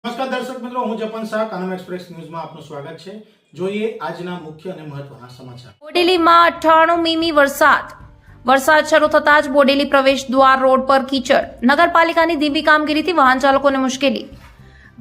નમસ્કાર દર્શક મિત્રો, હું જપન શાહ કાનમ એક્સપ્રેસ ન્યૂઝમાં આપનું સ્વાગત છે। જોઈએ આજના મુખ્ય અને મહત્વના સમાચાર। બોડેલીમાં 98 મીમી વરસાદ શરૂ થતા જ બોડેલી પ્રવેશ દ્વાર રોડ પર કીચડ। નગરપાલિકાની ધીમી કામગીરીથી વાહન ચાલકોને મુશ્કેલી।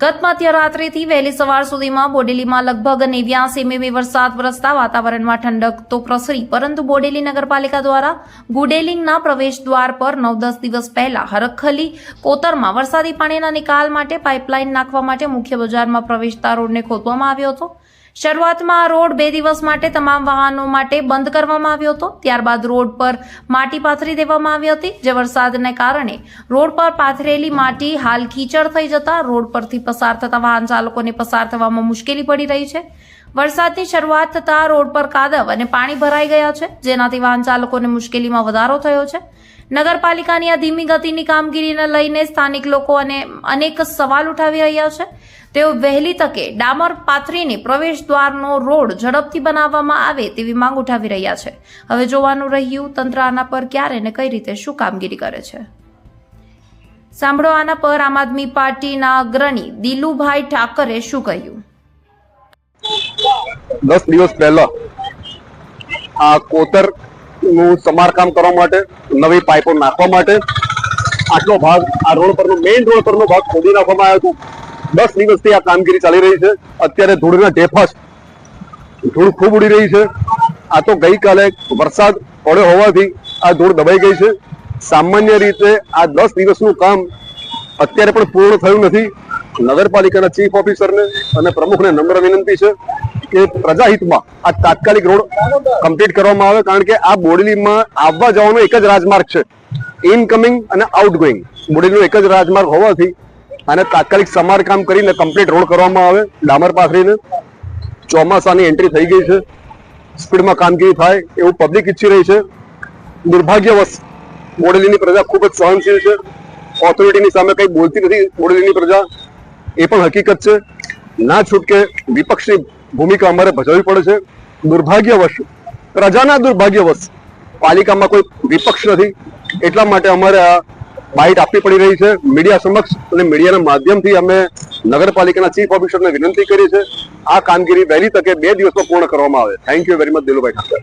ગત મધ્યરાત્રિથી વહેલી સવાર સુધીમાં બોડેલીમાં લગભગ 89 મીમી વરસાદ વરસતા વાતાવરણમાં ઠંડક તો પ્રસરી, પરંતુ બોડેલી નગરપાલિકા દ્વારા ગુડેલિંગના પ્રવેશ દ્વાર પર 9-10 દિવસ પહેલા હરખલી કોતરમાં વરસાદી પાણીના નિકાલ માટે પાઇપલાઇન નાખવા માટે મુખ્ય બજારમાં પ્રવેશતા રોડને ખોદવામાં આવ્યો હતો। શરૂઆતમાં આ રોડ 2 દિવસ માટે તમામ વાહનો માટે બંધ કરવામાં આવ્યો હતો। ત્યારબાદ રોડ પર માટી પાથરી દેવામાં આવી હતી, જે વરસાદને કારણે રોડ પર પાથરેલી માટી હાલ કીચડ થઈ જતા રોડ પરથી પસાર થતા વાહન ચાલકોને પસાર થવામાં મુશ્કેલી પડી રહી છે। વરસાદની શરૂઆત થતા રોડ પર કાદવ અને પાણી ભરાઈ ગયા છે, જેનાથી વાહન ચાલકોને મુશ્કેલીમાં વધારો થયો છે। નગરપાલિકાની આ ધીમી ગતિની કામગીરીને લઈને સ્થાનિક લોકો અનેક સવાલ ઉઠાવી રહ્યા છે। તેઓ વહેલી તકે ડામર પાથરીને પ્રવેશ દ્વારનો રોડ ઝડપથી બનાવવામાં આવે તેવી માંગ ઉઠાવી રહ્યા છે। હવે જોવાનું રહ્યું તંત્ર આના પર ક્યારે અને કઈ રીતે શું કામગીરી કરે છે। સાંભળો આના પર આમ આદમી પાર્ટીના અગ્રણી દિલુભાઈ ઠાકરે શું કહ્યું। 10 દિવસ પહેલા આ કોતર નું સમારકામ કરવા માટે નવી પાઇપો નાખવા માટે આટલો ભાગ આ રોડ પરનો મેઇન રોડ પરનો ભાગ ખોદી નાખવામાં આવ્યો હતો। 10 દિવસથી આ કામગીરી ચાલી રહી છે। અત્યારે ધૂળના ઢેફા ધૂળ ખૂબ ઉડી રહી છે। આ તો ગઈકાલે વરસાદ પડ્યો હોવાથી આ ધૂળ દબાઈ ગઈ છે। સામાન્ય રીતે આ 10 દિવસનું કામ અત્યારે પણ પૂર્ણ થયું નથી। નગરપાલિકાના ચીફ ઓફિસરને અને પ્રમુખને નમ્ર વિનંતી છે કે પ્રજાહિતમાં આ તાત્કાલિક રોડ કમ્પ્લીટ કરવામાં આવે, કારણ કે આ બોડેલીમાં આવવા જવાનો એક જ રાજમાર્ગ છે, ઇનકમિંગ અને આઉટગોઈંગ। બોડેલીનો એક જ રાજમાર્ગ હોવાથી આને તાત્કાલિક સમારકામ કરીને કમ્પ્લીટ રોડ કરવામાં આવે, ડામર પાથરીને। ચોમાસાની એન્ટ્રી થઈ ગઈ છે, સ્પીડમાં કામગીરી થાય એવું પબ્લિક ઈચ્છી રહી છે। દુર્ભાગ્યવશ બોડેલીની પ્રજા ખૂબ જ સહનશીલ છે, ઓથોરિટીની સામે કંઈ બોલતી નથી બોડેલીની પ્રજા, એ પણ હકીકત છે। ના છૂટકે વિપક્ષની ભૂમિકા અમારે ભજવવી પડે છે। દુર્ભાગ્યવશ પ્રજાના દુર્ભાગ્યવશ પાલિકામાં કોઈ વિપક્ષ નથી, એટલા માટે અમારે આ બાઇટ આપવી પડી રહી છે મીડિયા સમક્ષ, અને મીડિયાના માધ્યમથી અમે નગરપાલિકાના ચીફ ઓફિસરને વિનંતી કરી છે આ કામગીરી વહેલી તકે 2 દિવસમાં પૂર્ણ કરવામાં આવે। Thank you very much Dilubhai Thakar.